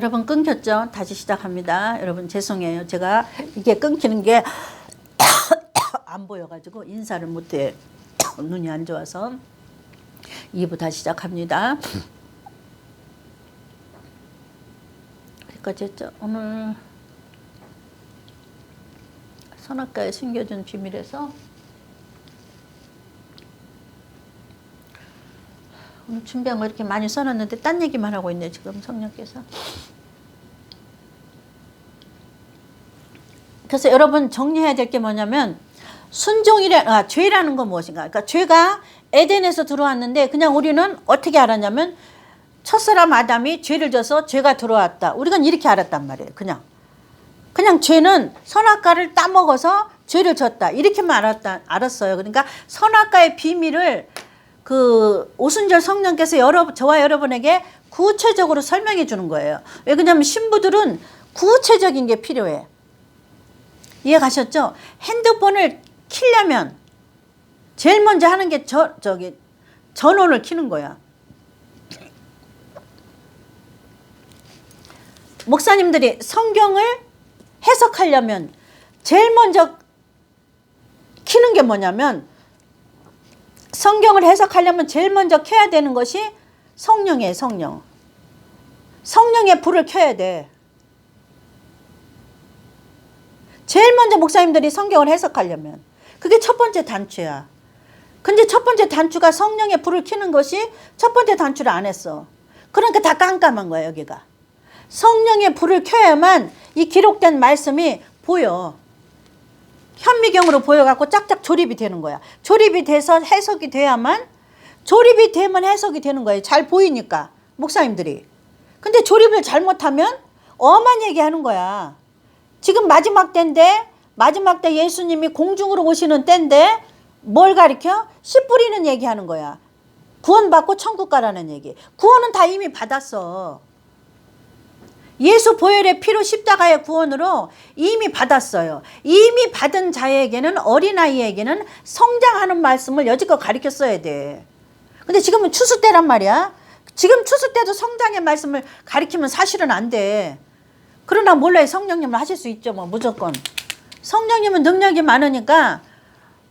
여러분 끊겼죠? 다시 시작합니다. 여러분 죄송해요. 제가 이게 끊기는 게 안 보여가지고 인사를 못해. 눈이 안 좋아서 2부 다시 시작합니다. 여기까지 했죠. 오늘 선악과에 숨겨진 비밀에서 오늘 준비한 거 이렇게 많이 써놨는데 딴 얘기만 하고 있네 지금 성령께서. 그래서 여러분 정리해야 될 게 뭐냐면 죄라는 건 무엇인가. 그러니까 죄가 에덴에서 들어왔는데 그냥 우리는 어떻게 알았냐면 첫사람 아담이 죄를 져서 죄가 들어왔다. 우리가 이렇게 알았단 말이에요. 그냥 죄는 선악과를 따먹어서 죄를 졌다. 이렇게만 알았어요. 그러니까 선악과의 비밀을 그 오순절 성령께서 저와 여러분에게 구체적으로 설명해 주는 거예요. 왜 그러냐면 신부들은 구체적인 게 필요해. 이해 가셨죠? 핸드폰을 키려면 제일 먼저 하는 게 전원을 켜는 거야. 목사님들이 성경을 해석하려면 제일 먼저 켜는 게 뭐냐면 성경을 해석하려면 제일 먼저 켜야 되는 것이 성령이에요. 성령의 불을 켜야 돼. 제일 먼저 목사님들이 성경을 해석하려면 그게 첫 번째 단추야. 근데 첫 번째 단추가 성령의 불을 켜는 것이 첫 번째 단추를 안 했어. 그러니까 다 깜깜한 거야 여기가. 성령의 불을 켜야만 이 기록된 말씀이 보여. 현미경으로 보여갖고 짝짝 조립이 되는 거야. 조립이 돼서 해석이 돼야만, 조립이 되면 해석이 되는 거예요. 잘 보이니까 목사님들이. 근데 조립을 잘못하면 엄한 얘기하는 거야. 지금 마지막 때인데, 마지막 때 예수님이 공중으로 오시는 때인데 뭘 가리켜? 씨 뿌리는 얘기하는 거야. 구원받고 천국 가라는 얘기. 구원은 다 이미 받았어. 예수 보혈의 피로 십자가의 구원으로 이미 받았어요. 이미 받은 자에게는, 어린아이에게는 성장하는 말씀을 여지껏 가르쳤어야 돼. 근데 지금은 추수 때란 말이야. 지금 추수 때도 성장의 말씀을 가르치면 사실은 안 돼. 그러나 몰라요. 성령님은 하실 수 있죠. 뭐 무조건. 성령님은 능력이 많으니까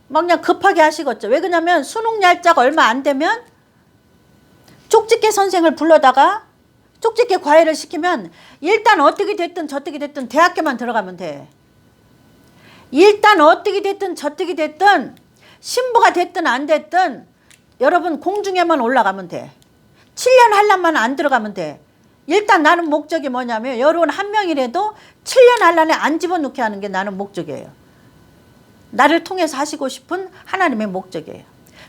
막 그냥 급하게 하시겠죠. 왜 그러냐면 수능 날짜가 얼마 안 되면 쪽집게 선생을 불러다가 쪽집게 과외를 시키면 일단 어떻게 됐든 저떻게 됐든 대학교만 들어가면 돼. 일단 어떻게 됐든 저떻게 됐든 신부가 됐든 안 됐든 여러분 공중에만 올라가면 돼. 7년 한란만 안 들어가면 돼. 일단 나는 목적이 뭐냐면 여러분 한 명이라도 7년 한란에 안 집어넣게 하는 게 나는 목적이에요. 나를 통해서 하시고 싶은 하나님의 목적이에요.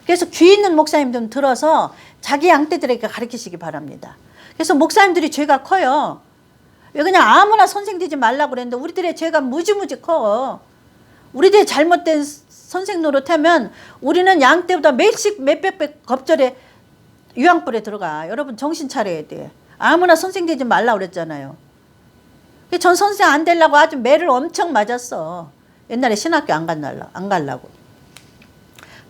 그래서 귀 있는 목사님들은 들어서 자기 양떼들에게 가르치시기 바랍니다. 그래서 목사님들이 죄가 커요. 왜 그냥 아무나 선생 되지 말라고 그랬는데 우리들의 죄가 무지무지 커. 우리들의 잘못된 선생 노릇하면 우리는 양떼보다 몇백 배 겁절에 유황불에 들어가. 여러분 정신 차려야 돼. 아무나 선생 되지 말라고 그랬잖아요. 전 선생 안 되려고 아주 매를 엄청 맞았어. 옛날에 신학교 안 가려고.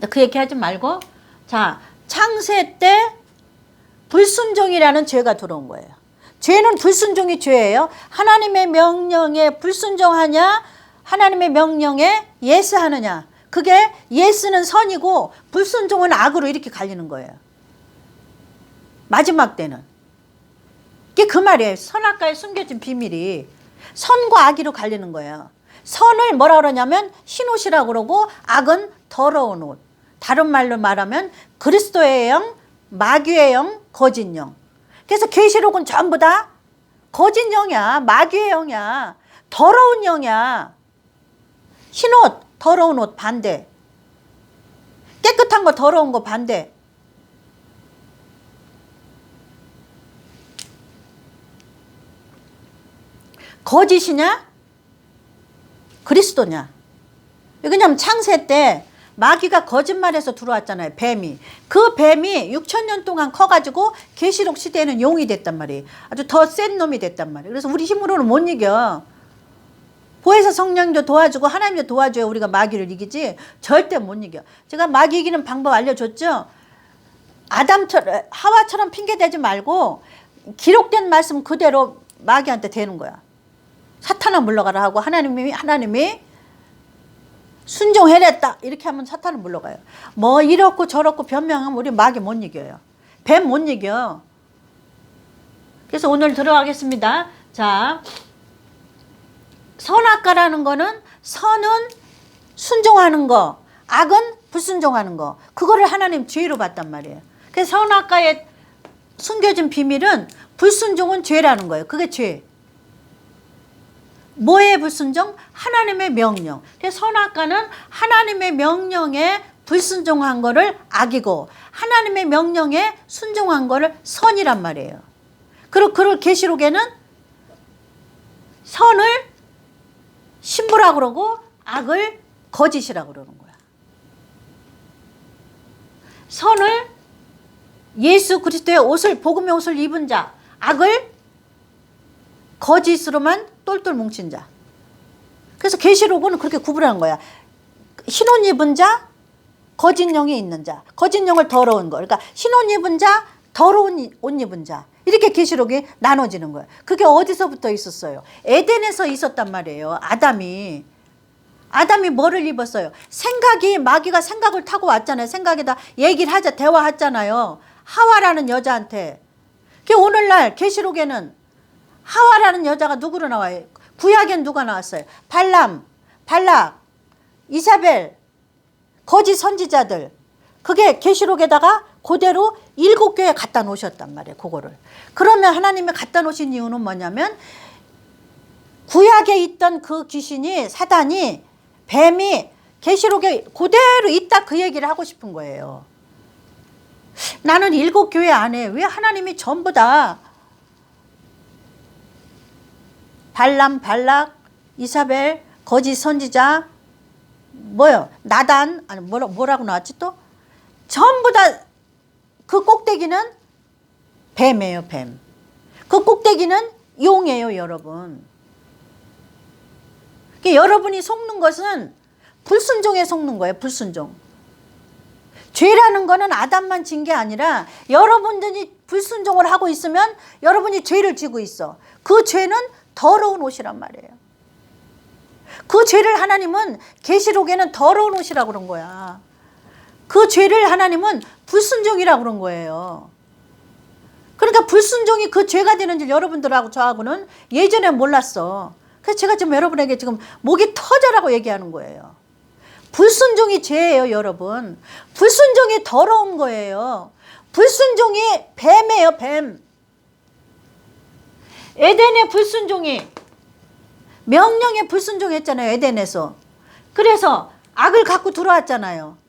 그 얘기 하지 말고, 자, 창세 때 불순종이라는 죄가 들어온 거예요. 죄는 불순종이 죄예요. 하나님의 명령에 불순종하냐, 하나님의 명령에 예스하느냐. 그게 예스는 선이고 불순종은 악으로 이렇게 갈리는 거예요. 마지막 때는. 이게 그 말이에요. 선악과에 숨겨진 비밀이 선과 악으로 갈리는 거예요. 선을 뭐라 그러냐면 흰옷이라고 그러고 악은 더러운 옷. 다른 말로 말하면 그리스도의 영, 마귀의 영, 거짓 영. 그래서 계시록은 전부 다 거짓 영이야. 마귀의 영이야. 더러운 영이야. 흰옷, 더러운 옷 반대. 깨끗한 거 더러운 거 반대. 거짓이냐? 그리스도냐? 왜냐면 창세 때 마귀가 거짓말해서 들어왔잖아요. 뱀이. 그 뱀이 6,000년 동안 커가지고 계시록 시대에는 용이 됐단 말이에요. 아주 더 센 놈이 됐단 말이에요. 그래서 우리 힘으로는 못 이겨. 보혜사 성령도 도와주고 하나님도 도와줘야 우리가 마귀를 이기지 절대 못 이겨. 제가 마귀 이기는 방법 알려줬죠? 하와처럼 핑계대지 말고 기록된 말씀 그대로 마귀한테 대는 거야. 사탄아 물러가라 하고 하나님이 순종해냈다 이렇게 하면 사탄을 물러가요. 뭐 이렇고 저렇고 변명하면 우리 마귀 못 이겨요. 뱀 못 이겨. 그래서 오늘 들어가겠습니다. 자, 선악과라는 거는 선은 순종하는 거, 악은 불순종하는 거. 그거를 하나님 죄로 봤단 말이에요. 그래서 선악과의 숨겨진 비밀은 불순종은 죄라는 거예요. 그게 죄. 뭐의 불순종? 하나님의 명령. 그래서 선악과는 하나님의 명령에 불순종한 거를 악이고 하나님의 명령에 순종한 거를 선이란 말이에요. 그리고 그 계시록에는 선을 신부라고 그러고 악을 거짓이라고 그러는 거야. 선을 예수 그리스도의 옷을 복음의 옷을 입은 자, 악을 거짓으로만 똘똘 뭉친 자. 그래서 계시록은 그렇게 구분한 거야. 흰옷 입은 자, 거짓 영이 있는 자, 거짓 영을 더러운 거. 그러니까 흰옷 입은 자, 더러운 옷 입은 자. 이렇게 계시록이 나눠지는 거예요. 그게 어디서부터 있었어요? 에덴에서 있었단 말이에요. 아담이 뭐를 입었어요? 생각이, 마귀가 생각을 타고 왔잖아요. 생각에다 얘기를 하자, 대화했잖아요. 하와라는 여자한테. 그 오늘날 계시록에는 하와라는 여자가 누구로 나와요? 구약엔 누가 나왔어요? 발람, 발락, 이사벨, 거짓 선지자들. 그게 계시록에다가 그대로 7교회 갖다 놓으셨단 말이에요. 그거를. 그러면 하나님이 갖다 놓으신 이유는 뭐냐면 구약에 있던 그 귀신이, 사단이, 뱀이 계시록에 그대로 있다 그 얘기를 하고 싶은 거예요. 나는 7교회 안에 왜 하나님이 전부 다 발람, 발락, 이사벨, 거짓 선지자, 뭐요? 나단, 아니 뭐라고 나왔지 또? 전부 다 그 꼭대기는 뱀이에요, 뱀. 그 꼭대기는 용이에요, 여러분. 여러분이 속는 것은 불순종에 속는 거예요, 불순종. 죄라는 거는 아담만 진 게 아니라 여러분들이 불순종을 하고 있으면 여러분이 죄를 지고 있어. 그 죄는 더러운 옷이란 말이에요. 그 죄를 하나님은 계시록에는 더러운 옷이라고 그런 거야. 그 죄를 하나님은 불순종이라고 그런 거예요. 그러니까 불순종이 그 죄가 되는 줄 여러분들하고 저하고는 예전에 몰랐어. 그래서 제가 지금 여러분에게 지금 목이 터져라고 얘기하는 거예요. 불순종이 죄예요, 여러분. 불순종이 더러운 거예요. 불순종이 뱀이에요, 뱀. 에덴의 불순종이 명령에 불순종했잖아요, 에덴에서. 그래서 악을 갖고 들어왔잖아요.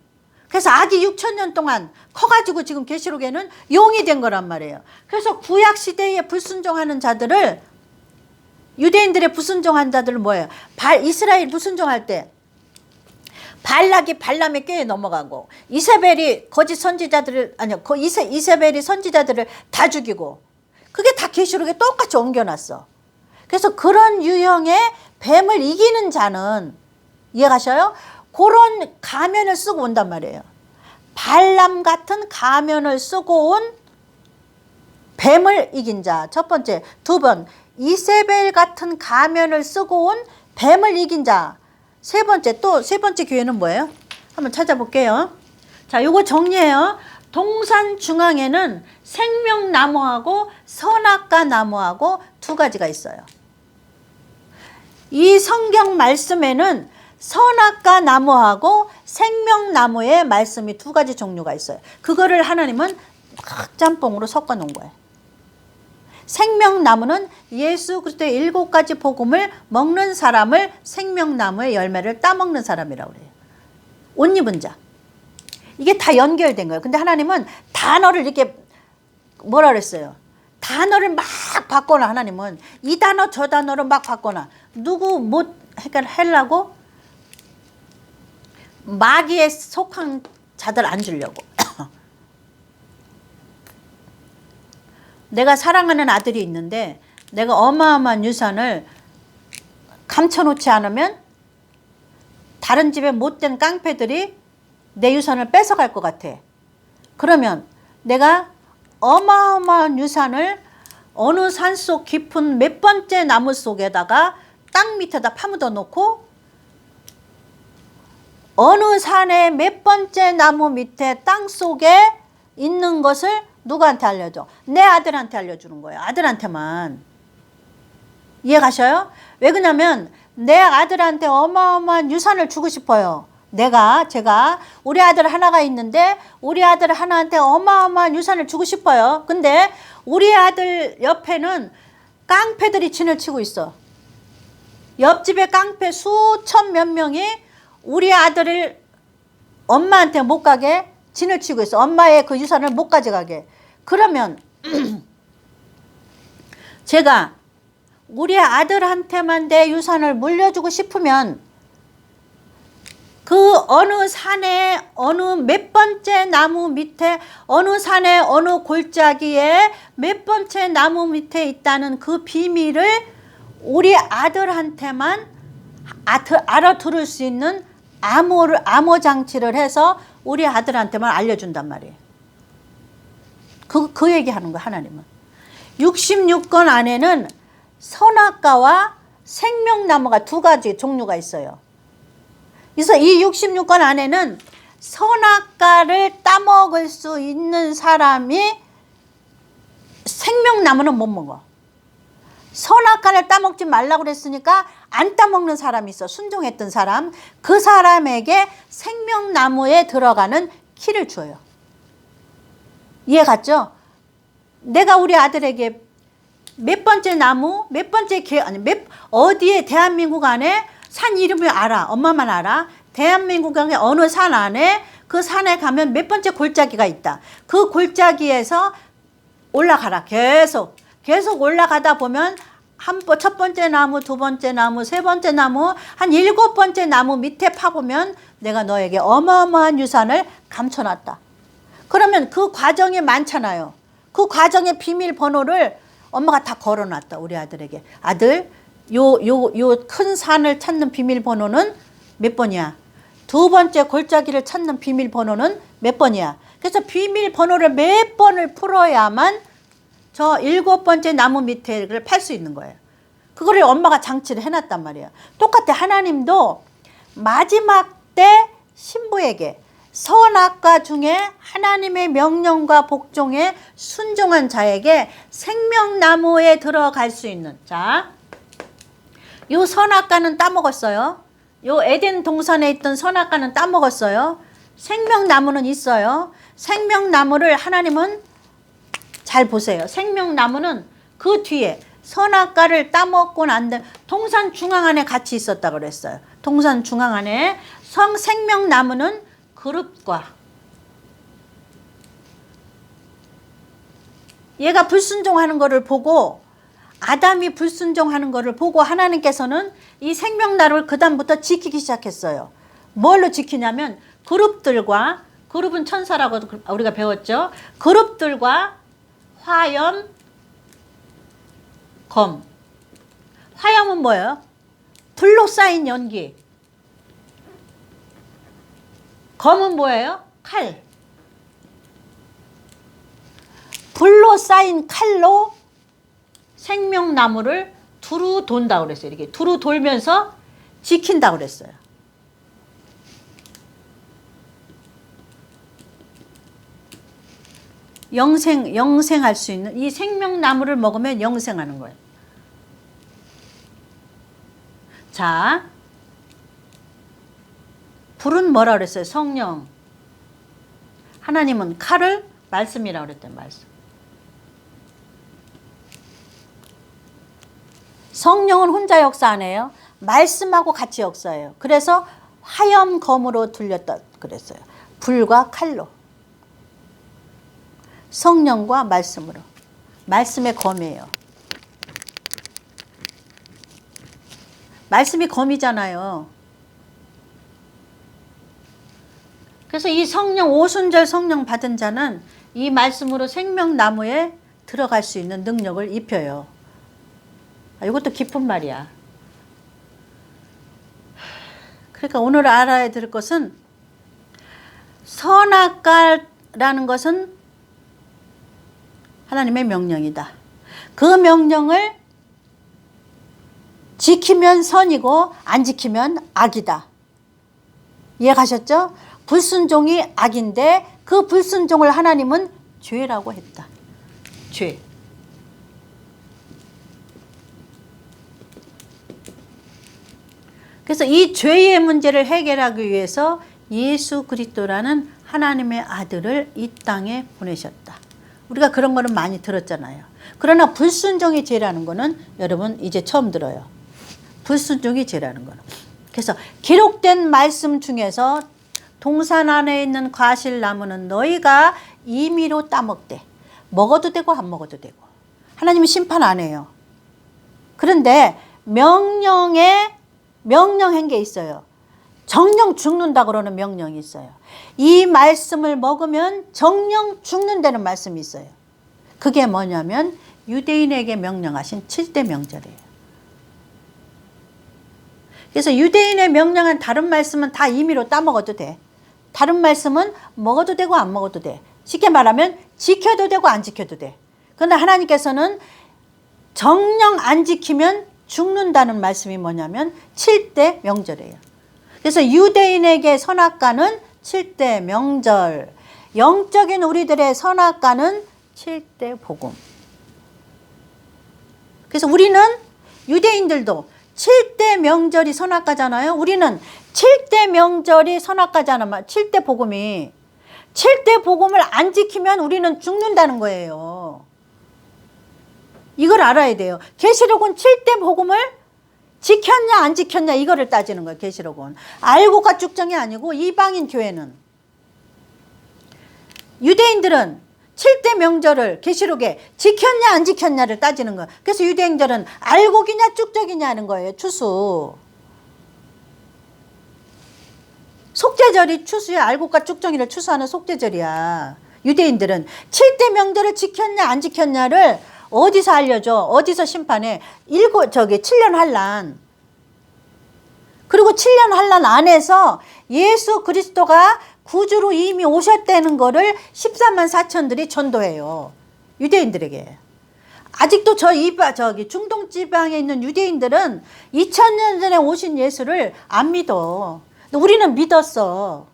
그래서 악이 6,000년 동안 커가지고 지금 계시록에는 용이 된 거란 말이에요. 그래서 구약 시대에 불순종하는 자들을, 유대인들의 불순종한 자들은 뭐예요? 이스라엘 불순종할 때 발락이 발람의 꾀에 넘어가고 이세벨이 거짓 선지자들을, 아니요, 이세벨이 선지자들을 다 죽이고, 그게 다 계시록에 똑같이 옮겨놨어. 그래서 그런 유형의 뱀을 이기는 자는, 이해가셔요? 그런 가면을 쓰고 온단 말이에요. 발람 같은 가면을 쓰고 온 뱀을 이긴 자, 첫 번째. 두 번, 이세벨 같은 가면을 쓰고 온 뱀을 이긴 자. 세 번째, 또 세 번째 기회는 뭐예요? 한번 찾아볼게요. 자, 요거 정리해요. 동산 중앙에는 생명나무하고 선악과 나무하고 두 가지가 있어요. 이 성경 말씀에는 선악과 나무하고 생명나무의 말씀이 두 가지 종류가 있어요. 그거를 하나님은 짬뽕으로 섞어 놓은 거예요. 생명나무는 예수 그리스도의 7가지 복음을 먹는 사람을 생명나무의 열매를 따먹는 사람이라고 그래요. 옷 입은 자. 이게 다 연결된 거예요. 근데 하나님은 단어를 이렇게 뭐라 그랬어요? 단어를 막 바꿔놔. 하나님은 이 단어 저 단어를 막 바꿔놔. 누구 못 하려고? 마귀에 속한 자들 안 주려고. 내가 사랑하는 아들이 있는데 내가 어마어마한 유산을 감춰놓지 않으면 다른 집에 못된 깡패들이 내 유산을 뺏어갈 것 같아. 그러면 내가 어마어마한 유산을 어느 산속 깊은 몇 번째 나무 속에다가 땅 밑에다 파묻어 놓고 어느 산의 몇 번째 나무 밑에 땅 속에 있는 것을 누구한테 알려줘? 내 아들한테 알려주는 거예요. 아들한테만. 이해 가셔요? 왜 그러냐면 내 아들한테 어마어마한 유산을 주고 싶어요. 제가 우리 아들 하나가 있는데 우리 아들 하나한테 어마어마한 유산을 주고 싶어요. 근데 우리 아들 옆에는 깡패들이 진을 치고 있어. 옆집에 깡패 수천 몇 명이 우리 아들을 엄마한테 못 가게 진을 치고 있어. 엄마의 그 유산을 못 가져가게. 그러면 제가 우리 아들한테만 내 유산을 물려주고 싶으면 그 어느 산에 어느 몇 번째 나무 밑에 어느 산에 어느 골짜기에 몇 번째 나무 밑에 있다는 그 비밀을 우리 아들한테만 알아들을 수 있는 암호 장치를 해서 우리 아들한테만 알려준단 말이에요. 그 얘기하는 거야 하나님은. 66권 안에는 선악과와 생명나무가 두 가지 종류가 있어요. 그래서 이 66권 안에는 선악과를 따먹을 수 있는 사람이 생명나무는 못 먹어. 선악과를 따먹지 말라고 그랬으니까 안 따먹는 사람이 있어. 순종했던 사람. 그 사람에게 생명나무에 들어가는 키를 줘요. 이해 갔죠? 내가 우리 아들에게 몇 번째 나무, 몇 번째 어디에 대한민국 안에 산 이름을 알아. 엄마만 알아. 대한민국 안에 어느 산 안에 그 산에 가면 몇 번째 골짜기가 있다. 그 골짜기에서 올라가라. 계속 올라가다 보면 첫 번째 나무, 두 번째 나무, 세 번째 나무, 한 7번째 나무 밑에 파보면 내가 너에게 어마어마한 유산을 감춰놨다. 그러면 그 과정이 많잖아요. 그 과정의 비밀번호를 엄마가 다 걸어놨다. 우리 아들에게. 아들, 요 큰 산을 찾는 비밀번호는 몇 번이야? 두 번째 골짜기를 찾는 비밀번호는 몇 번이야? 그래서 비밀번호를 몇 번을 풀어야만 저 7번째 나무 밑에를 팔 수 있는 거예요. 그거를 엄마가 장치를 해놨단 말이에요. 똑같아. 하나님도 마지막 때 신부에게 선악과 중에 하나님의 명령과 복종에 순종한 자에게 생명나무에 들어갈 수 있는, 자, 요 선악과는 따먹었어요. 요 에덴 동산에 있던 선악과는 따먹었어요. 생명나무는 있어요. 생명나무를 하나님은 잘 보세요. 생명나무는 그 뒤에 선악과를 따먹고 난 다음에 동산 중앙 안에 같이 있었다고 그랬어요. 동산 중앙 안에 생명나무는 그룹과 얘가 불순종하는 것을 보고 아담이 불순종하는 것을 보고 하나님께서는 이 생명나무를 그 다음부터 지키기 시작했어요. 뭘로 지키냐면 그룹은 천사라고 우리가 배웠죠. 그룹들과 화염, 검. 화염은 뭐예요? 불로 쌓인 연기. 검은 뭐예요? 칼. 불로 쌓인 칼로 생명나무를 두루 돈다고 그랬어요. 이렇게 두루 돌면서 지킨다고 그랬어요. 영생할 수 있는 이 생명나무를 먹으면 영생하는 거예요. 자, 불은 뭐라 그랬어요? 성령. 하나님은 칼을 말씀이라고 그랬대요. 말씀. 성령은 혼자 역사 안 해요. 말씀하고 같이 역사해요. 그래서 화염검으로 들렸다 그랬어요. 불과 칼로. 성령과 말씀으로. 말씀의 검이에요. 말씀이 검이잖아요. 그래서 이 성령, 오순절 성령 받은 자는 이 말씀으로 생명나무에 들어갈 수 있는 능력을 입혀요. 이것도 깊은 말이야. 그러니까 오늘 알아야 될 것은 선악과라는 것은 하나님의 명령이다. 그 명령을 지키면 선이고 안 지키면 악이다. 이해가셨죠? 불순종이 악인데 그 불순종을 하나님은 죄라고 했다. 죄. 그래서 이 죄의 문제를 해결하기 위해서 예수 그리스도라는 하나님의 아들을 이 땅에 보내셨다. 우리가 그런 거는 많이 들었잖아요. 그러나 불순종이 죄라는 거는 여러분 이제 처음 들어요. 불순종이 죄라는 거는. 그래서 기록된 말씀 중에서 동산 안에 있는 과실나무는 너희가 임의로 따먹되 먹어도 되고 안 먹어도 되고 하나님은 심판 안 해요. 그런데 명령한 게 있어요. 정령 죽는다 그러는 명령이 있어요. 이 말씀을 먹으면 정령 죽는다는 말씀이 있어요. 그게 뭐냐면 유대인에게 명령하신 7대 명절이에요. 그래서 유대인의 명령한 다른 말씀은 다 임의로 따먹어도 돼. 다른 말씀은 먹어도 되고 안 먹어도 돼. 쉽게 말하면 지켜도 되고 안 지켜도 돼. 그런데 하나님께서는 정령 안 지키면 죽는다는 말씀이 뭐냐면 7대 명절이에요. 그래서 유대인에게 선악과는 7대 명절, 영적인 우리들의 선악과는 7대 복음. 그래서 우리는 유대인들도 7대 명절이 선악과잖아요. 우리는 7대 명절이 선악과잖아요. 7대 복음이. 7대 복음을 안 지키면 우리는 죽는다는 거예요. 이걸 알아야 돼요. 계시록은 7대 복음을 지켰냐 안 지켰냐 이거를 따지는 거예요. 계시록은. 알고가 쭉정이 아니고 이방인 교회는. 유대인들은 7대 명절을 계시록에 지켰냐 안 지켰냐를 따지는 거예요. 그래서 유대인들은 알곡이냐 쭉정이냐 하는 거예요. 추수. 속죄절이 추수야. 알곡과 쭉정이를 추수하는 속죄절이야. 유대인들은 7대 명절을 지켰냐 안 지켰냐를 어디서 알려줘? 어디서 심판해? 7년 환란. 그리고 7년 환란 안에서 예수 그리스도가 구주로 이미 오셨다는 거를 14만 4천들이 전도해요. 유대인들에게. 아직도 중동 지방에 있는 유대인들은 2000년 전에 오신 예수를 안 믿어. 우리는 믿었어.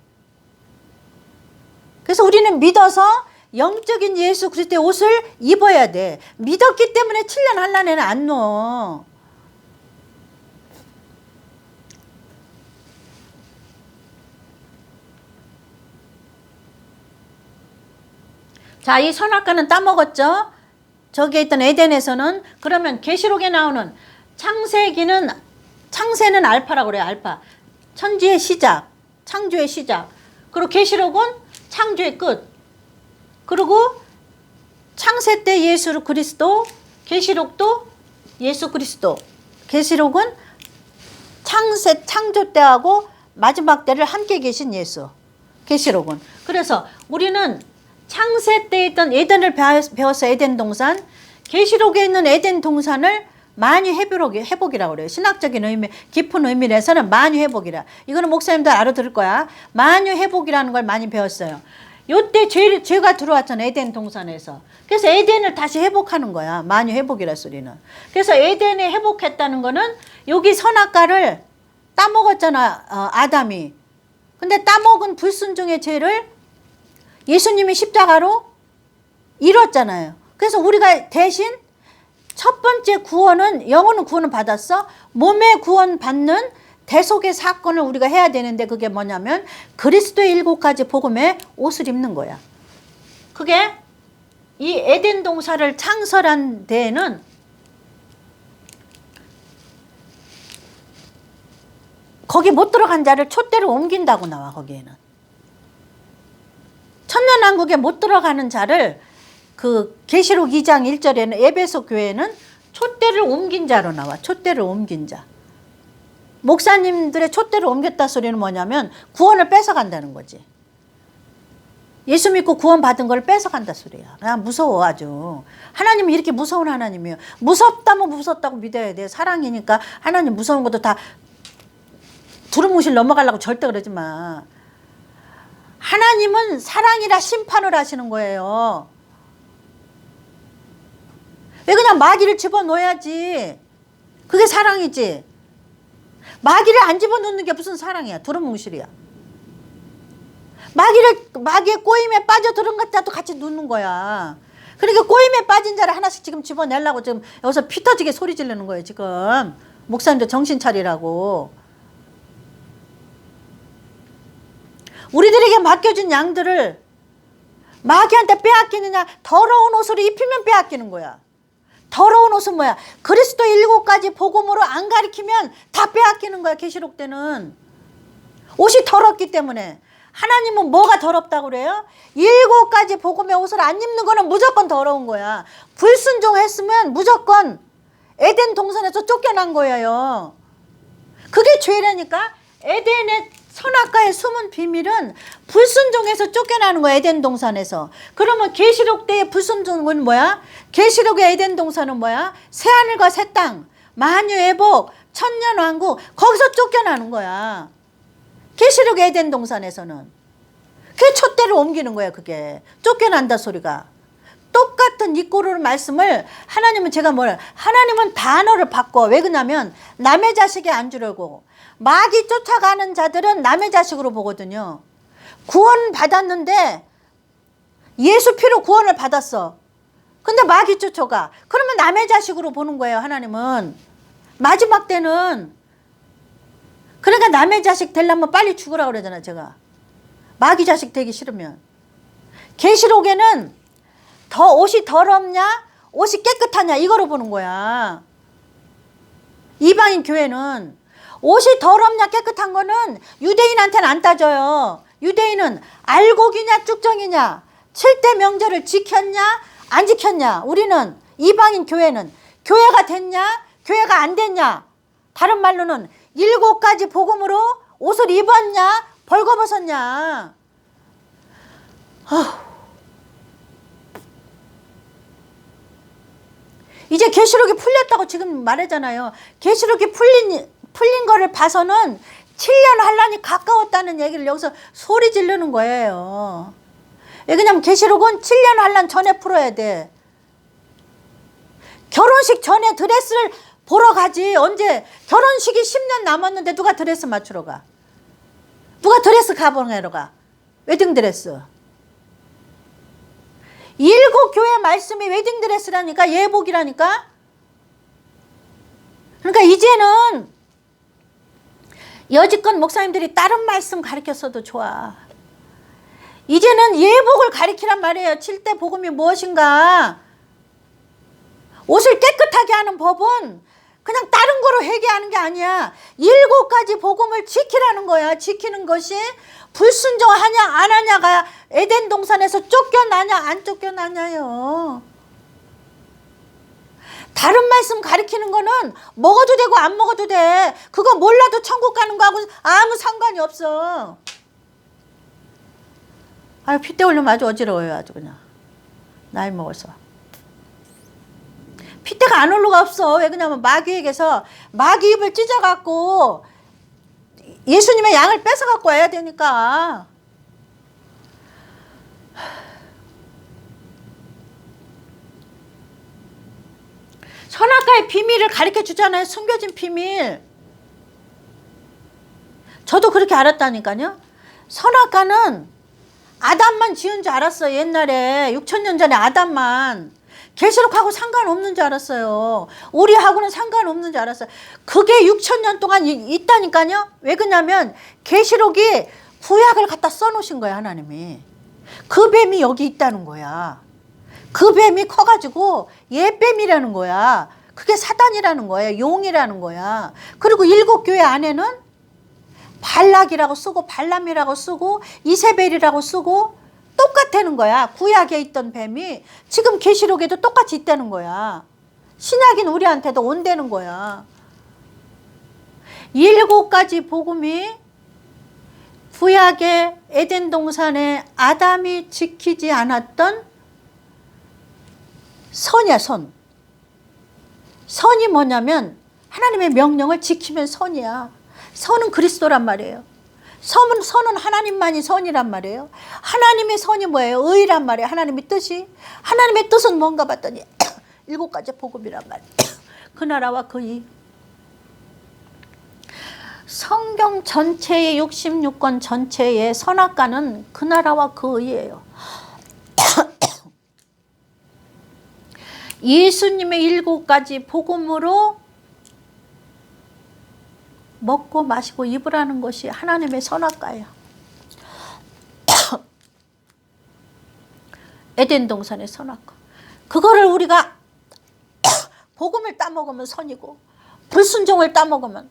그래서 우리는 믿어서 영적인 예수 그리스도의 옷을 입어야 돼. 믿었기 때문에 7년 환란에는 안 넣어. 자, 이 선악과는 따먹었죠. 저기에 있던 에덴에서는. 그러면 계시록에 나오는 창세는 알파라고 그래요. 알파. 천지의 시작, 창조의 시작. 그리고 계시록은 창조의 끝. 그리고 창세 때 예수 그리스도, 계시록도 예수 그리스도. 계시록은 창조 때하고 마지막 때를 함께 계신 예수. 계시록은. 그래서 우리는 창세 때 있던 에덴을 배워서 에덴 동산, 계시록에 있는 에덴 동산을 만유 회복이라고 그래요. 신학적인 의미, 깊은 의미에서는 만유 회복이라. 이거는 목사님들 알아들을 거야. 만유 회복이라는 걸 많이 배웠어요. 요때 죄가 들어왔잖아. 에덴 동산에서. 그래서 에덴을 다시 회복하는 거야. 만유 회복이라 소리는. 그래서 에덴에 회복했다는 거는 여기 선악과를 따먹었잖아. 아담이. 근데 따먹은 불순종의 죄를 예수님이 십자가로 이뤘잖아요. 그래서 우리가 대신 첫 번째 구원은, 영혼은 구원을 받았어. 몸의 구원 받는 대속의 사건을 우리가 해야 되는데 그게 뭐냐면 그리스도의 7가지 복음의 옷을 입는 거야. 그게 이 에덴 동산을 창설한 데에는 거기 못 들어간 자를 촛대를 옮긴다고 나와. 거기에는 천년왕국에 못 들어가는 자를 그 계시록 2장 1절에는 에베소 교회는 촛대를 옮긴 자로 나와. 촛대를 옮긴 자. 목사님들의 촛대를 옮겼다 소리는 뭐냐면 구원을 뺏어간다는 거지. 예수 믿고 구원 받은 걸 뺏어간다 소리야. 나 무서워 아주. 하나님이 이렇게 무서운 하나님이에요. 무섭다면 무섭다고 믿어야 돼. 사랑이니까 하나님 무서운 것도 다 두루뭉실 넘어가려고 절대 그러지 마. 하나님은 사랑이라 심판을 하시는 거예요. 왜 그냥 마귀를 집어넣어야지. 그게 사랑이지. 마귀를 안 집어넣는 게 무슨 사랑이야. 두루뭉실이야. 마귀의 꼬임에 빠져들은 것도 같이 넣는 거야. 그러니까 꼬임에 빠진 자를 하나씩 지금 집어내려고 지금 여기서 피 터지게 소리 지르는 거예요, 지금. 목사님들 정신 차리라고. 우리들에게 맡겨준 양들을 마귀한테 빼앗기느냐? 더러운 옷을 입히면 빼앗기는 거야. 더러운 옷은 뭐야? 그리스도 7가지 복음으로 안 가리키면 다 빼앗기는 거야. 계시록 때는 옷이 더럽기 때문에. 하나님은 뭐가 더럽다고 그래요? 7가지 복음의 옷을 안 입는 거는 무조건 더러운 거야. 불순종했으면 무조건 에덴 동산에서 쫓겨난 거예요. 그게 죄라니까. 에덴의 선악과의 숨은 비밀은 불순종해서 쫓겨나는 거야. 에덴 동산에서. 그러면 계시록 때의 불순종은 뭐야? 계시록의 에덴 동산은 뭐야? 새하늘과 새 땅, 만유애복, 천년왕국, 거기서 쫓겨나는 거야. 계시록의 에덴 동산에서는. 그게 촛대를 옮기는 거야. 그게 쫓겨난다 소리가. 똑같은 이 꼴의 말씀을 하나님은 제가 뭐라, 하나님은 단어를 바꿔. 왜 그러냐면 남의 자식이 안 주려고. 마귀 쫓아가는 자들은 남의 자식으로 보거든요. 구원 받았는데 예수 피로 구원을 받았어. 근데 마귀 쫓아가. 그러면 남의 자식으로 보는 거예요. 하나님은. 마지막 때는. 그러니까 남의 자식 되려면 빨리 죽으라고 그러잖아. 제가. 마귀 자식 되기 싫으면. 계시록에는 더 옷이 더럽냐 옷이 깨끗하냐 이거로 보는 거야. 이방인 교회는 옷이 더럽냐 깨끗한 거는 유대인한테는 안 따져요. 유대인은 알곡이냐 쭉정이냐 7대 명절을 지켰냐 안 지켰냐. 우리는 이방인 교회는 교회가 됐냐 교회가 안 됐냐. 다른 말로는 7가지 복음으로 옷을 입었냐 벌거벗었냐. 이제 계시록이 풀렸다고 지금 말하잖아요. 계시록이 풀린 거를 봐서는 7년 환란이 가까웠다는 얘기를 여기서 소리 지르는 거예요. 왜냐면 계시록은 7년 환란 전에 풀어야 돼. 결혼식 전에 드레스를 보러 가지. 언제 결혼식이 10년 남았는데 누가 드레스 맞추러 가? 누가 드레스 가방하러 가? 웨딩드레스. 7교회 말씀이 웨딩드레스라니까. 예복이라니까. 그러니까 이제는 여지껏 목사님들이 다른 말씀 가르쳤어도 좋아. 이제는 예복을 가리키란 말이에요. 7대 복음이 무엇인가. 옷을 깨끗하게 하는 법은 그냥 다른 거로 회개하는 게 아니야. 7가지 복음을 지키라는 거야. 지키는 것이 불순종하냐 안 하냐가 에덴 동산에서 쫓겨나냐 안 쫓겨나냐요. 다른 말씀 가리키는 거는 먹어도 되고 안 먹어도 돼. 그거 몰라도 천국 가는 거하고 아무 상관이 없어. 아유, 핏대 올리면 아주 어지러워요. 아주 그냥. 나이 먹어서. 핏대가 안 올라가 없어. 왜 그러냐면 마귀에게서 마귀 입을 찢어갖고 예수님의 양을 뺏어갖고 와야 되니까. 선악과의 비밀을 가르쳐 주잖아요. 숨겨진 비밀. 저도 그렇게 알았다니까요. 선악과는 아담만 지은 줄 알았어요. 옛날에 6,000년 전에 아담만. 계시록하고 상관없는 줄 알았어요. 우리하고는 상관없는 줄 알았어요. 그게 6,000년 동안 있다니까요. 왜 그러냐면 계시록이 구약을 갖다 써놓으신 거야. 하나님이. 그 뱀이 여기 있다는 거야. 그 뱀이 커가지고 옛뱀이라는 거야. 그게 사단이라는 거야. 용이라는 거야. 그리고 7교회 안에는 발락이라고 쓰고 발람이라고 쓰고 이세벨이라고 쓰고 똑같다는 거야. 구약에 있던 뱀이 지금 계시록에도 똑같이 있다는 거야. 신약인 우리한테도 온다는 거야. 7가지 복음이 구약의 에덴 동산에 아담이 지키지 않았던 선이야. 선. 선이 뭐냐면 하나님의 명령을 지키면 선이야. 선은 그리스도란 말이에요. 선은 하나님만이 선이란 말이에요. 하나님의 선이 뭐예요? 의란 말이에요. 하나님의 뜻이. 하나님의 뜻은 뭔가 봤더니 일곱 가지 복음이란 말이에요. 그 나라와 그 이. 성경 전체의 66권 전체의 선악과는 그 나라와 그 의예요. 예수님의 일곱 가지 복음으로 먹고 마시고 입으라는 것이 하나님의 선악과예요. 에덴 동산의 선악과. 그거를 우리가 복음을 따먹으면 선이고 불순종을 따먹으면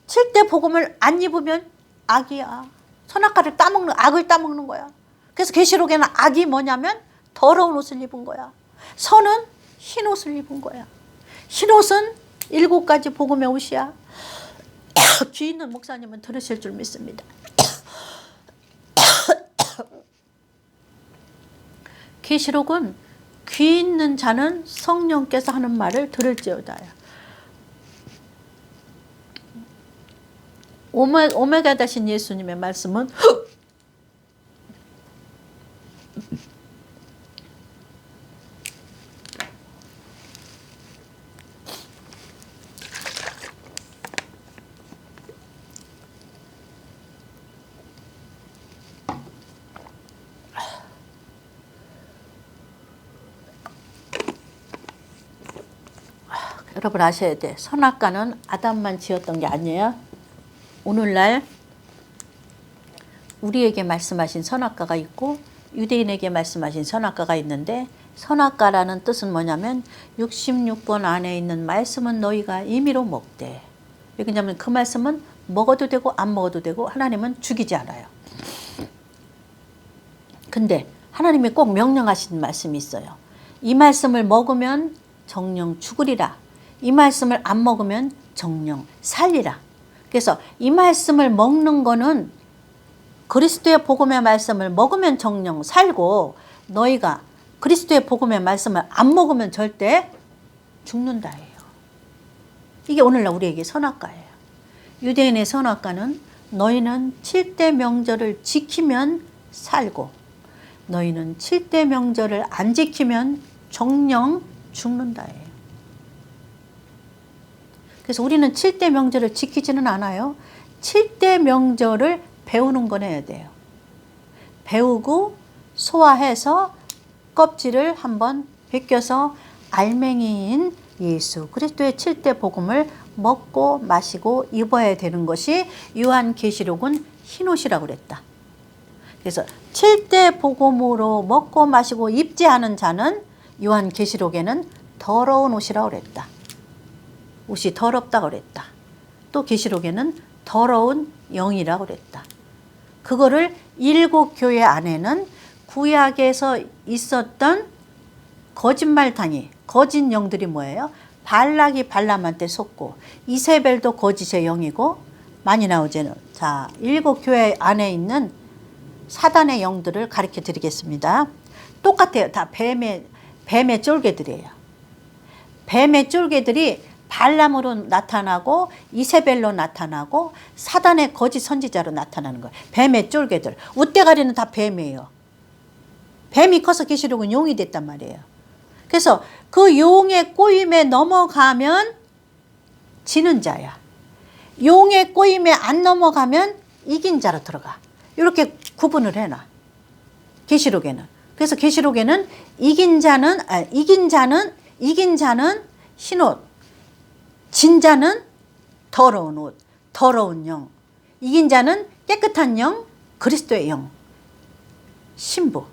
7대 복음을 안 입으면 악이야. 선악과를 따먹는, 악을 따먹는 거야. 그래서 계시록에는 악이 뭐냐면 더러운 옷을 입은 거야. 선은 흰 옷을 입은 거야. 흰 옷은 일곱 가지 복음의 옷이야. 귀 있는 목사님은 들으실 줄 믿습니다. 계시록은 귀 있는 자는 성령께서 하는 말을 들을지어다요. 오메가 되신 예수님의 말씀은 여러분 아셔야 돼. 선악과는 아담만 지었던 게 아니에요. 오늘날 우리에게 말씀하신 선악과가 있고 유대인에게 말씀하신 선악과가 있는데, 선악과라는 뜻은 뭐냐면 66권 안에 있는 말씀은 너희가 임의로 먹되. 왜냐하면 그 말씀은 먹어도 되고 안 먹어도 되고 하나님은 죽이지 않아요. 근데 하나님이 꼭 명령하신 말씀이 있어요. 이 말씀을 먹으면 정령 죽으리라. 이 말씀을 안 먹으면 정령 살리라. 그래서 이 말씀을 먹는 거는 그리스도의 복음의 말씀을 먹으면 정령 살고, 너희가 그리스도의 복음의 말씀을 안 먹으면 절대 죽는다예요. 이게 오늘날 우리에게 선악과예요. 유대인의 선악과는 너희는 7대 명절을 지키면 살고, 너희는 7대 명절을 안 지키면 정령 죽는다예요. 그래서 우리는 7대 명절을 지키지는 않아요. 7대 명절을 배우는 건 해야 돼요. 배우고 소화해서 껍질을 한번 벗겨서 알맹이인 예수 그리스도의 7대 복음을 먹고 마시고 입어야 되는 것이 요한계시록은 흰옷이라고 그랬다. 그래서 7대 복음으로 먹고 마시고 입지 않은 자는 요한계시록에는 더러운 옷이라고 그랬다. 옷이 더럽다고 그랬다. 또 계시록에는 더러운 영이라고 그랬다. 그거를 일곱 교회 안에는 구약에서 있었던 거짓말탕이, 거짓 영들이 뭐예요? 발락이 발람한테 속고, 이세벨도 거짓의 영이고, 많이 나오잖아요. 자, 일곱 교회 안에 있는 사단의 영들을 가르쳐 드리겠습니다. 똑같아요. 다 뱀의 쫄개들이에요. 뱀의 쫄개들이 발람으로 나타나고 이세벨로 나타나고 사단의 거짓 선지자로 나타나는 거예요. 뱀의 쫄개들. 웃대가리는 다 뱀이에요. 뱀이 커서 계시록은 용이 됐단 말이에요. 그래서 그 용의 꼬임에 넘어가면 지는 자야. 용의 꼬임에 안 넘어가면 이긴 자로 들어가. 이렇게 구분을 해놔. 계시록에는. 그래서 계시록에는 이긴 자는 흰옷, 진 자는 더러운 옷, 더러운 영, 이긴 자는 깨끗한 영, 그리스도의 영, 신부.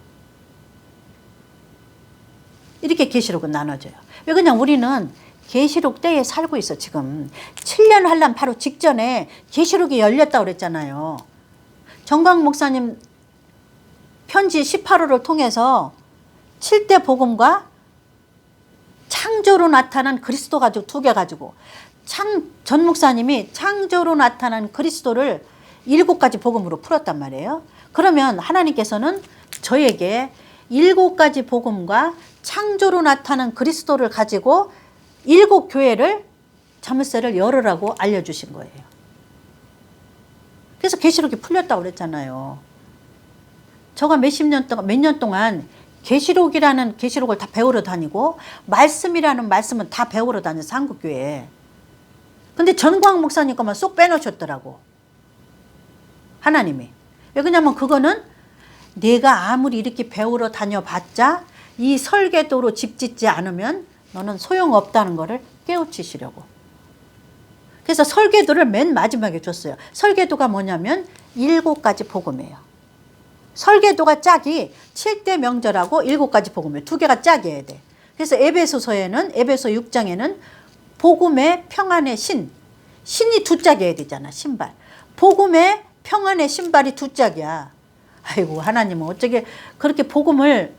이렇게 계시록은 나눠져요. 왜 그냥 우리는 계시록 때에 살고 있어. 지금 7년 환란 바로 직전에 계시록이 열렸다고 그랬잖아요. 정광 목사님 편지 18호를 통해서 7대 복음과 창조로 나타난 그리스도 가지고 두 개 가지고 전 목사님이 창조로 나타난 그리스도를 7가지 복음으로 풀었단 말이에요. 그러면 하나님께서는 저에게 7가지 복음과 창조로 나타난 그리스도를 가지고 7교회를 자물쇠를 열으라고 알려주신 거예요. 그래서 계시록이 풀렸다고 그랬잖아요. 저가 몇 년 동안 계시록을 다 배우러 다니고 말씀이라는 말씀은 다 배우러 다녔어, 한국교회에. 근데 전광 목사님 것만 쏙 빼놓으셨더라고, 하나님이. 왜 그러냐면 그거는 내가 아무리 이렇게 배우러 다녀봤자 이 설계도로 집 짓지 않으면 너는 소용없다는 거를 깨우치시려고. 그래서 설계도를 맨 마지막에 줬어요. 설계도가 뭐냐면 7가지 복음이에요. 설계도가 짝이 7대 명절하고 7가지 복음이에요. 2개가 짝이어야 돼. 그래서 에베소 6장에는 복음의 평안의 신이 2짝이어야 되잖아, 신발. 복음의 평안의 신발이 2짝이야. 아이고, 하나님은 어쩌게 그렇게 복음을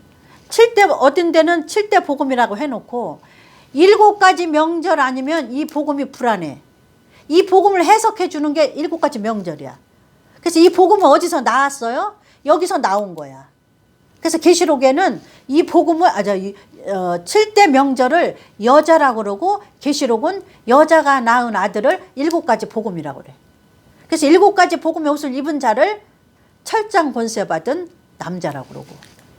7대, 어떤 데는 7대 복음이라고 해놓고 7가지 명절 아니면 이 복음이 불안해. 이 복음을 해석해 주는 게 7가지 명절이야. 그래서 이 복음은 어디서 나왔어요? 여기서 나온 거야. 그래서 계시록에는 이 복음을 7대 명절을 여자라고 그러고 계시록은 여자가 낳은 아들을 7가지 복음이라고 그래. 그래서 7가지 복음의 옷을 입은 자를 철장 권세 받은 남자라고 그러고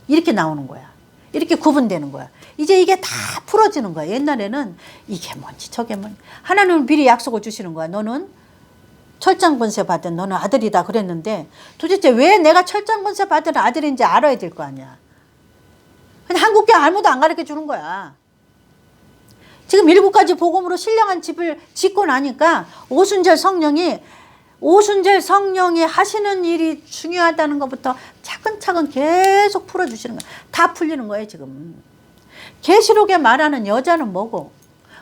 이렇게 나오는 거야. 이렇게 구분되는 거야. 이제 이게 다 풀어지는 거야. 옛날에는 이게 뭔지 저게 뭔지. 하나님은 미리 약속을 주시는 거야. 너는 철장 권세 받은 너는 아들이다 그랬는데 도대체 왜 내가 철장 권세 받은 아들인지 알아야 될 거 아니야. 근데 한국교 아무도 안 가르쳐 주는 거야. 지금 7가지 복음으로 신령한 집을 짓고 나니까 오순절 성령이 하시는 일이 중요하다는 것부터 차근차근 계속 풀어주시는 거야. 다 풀리는 거예요, 지금. 계시록에 말하는 여자는 뭐고,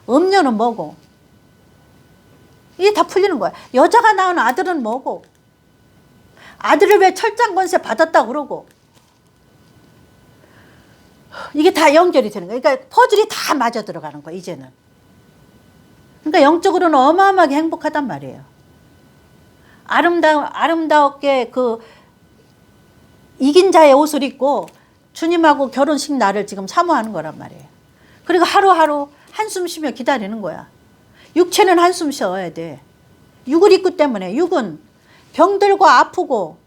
음녀는 뭐고, 이게 다 풀리는 거야. 여자가 낳은 아들은 뭐고, 아들을 왜 철장 권세 받았다고 그러고, 이게 다 연결이 되는 거야. 그러니까 퍼즐이 다 맞아 들어가는 거야, 이제는. 그러니까 영적으로는 어마어마하게 행복하단 말이에요. 아름답게 그 이긴 자의 옷을 입고 주님하고 결혼식 날을 지금 사모하는 거란 말이에요. 그리고 하루하루 한숨 쉬며 기다리는 거야. 육체는 한숨 쉬어야 돼. 육을 입기 때문에. 육은 병들고 아프고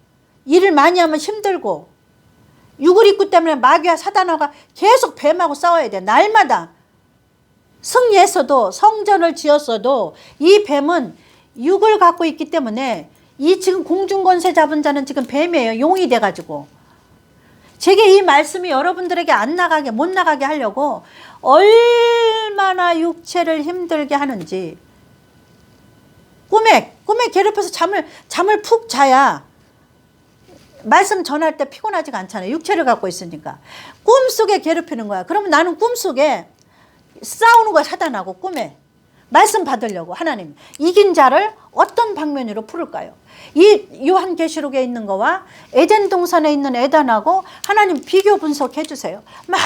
일을 많이 하면 힘들고 육을 입기 때문에 마귀와 사단과 계속 뱀하고 싸워야 돼. 날마다 승리했어도 성전을 지었어도 이 뱀은 육을 갖고 있기 때문에 이 지금 공중권세 잡은 자는 지금 뱀이에요. 용이 돼가지고. 제게 이 말씀이 여러분들에게 못 나가게 하려고 얼마나 육체를 힘들게 하는지. 꿈에 괴롭혀서 잠을 푹 자야 말씀 전할 때 피곤하지가 않잖아요. 육체를 갖고 있으니까. 꿈속에 괴롭히는 거야. 그러면 나는 꿈속에 싸우는 거야, 사단하고. 꿈에 말씀 받으려고. 하나님 이긴 자를 어떤 방면으로 풀을까요? 이 요한계시록에 있는 거와 에덴 동산에 있는 에단하고 하나님 비교 분석해 주세요. 막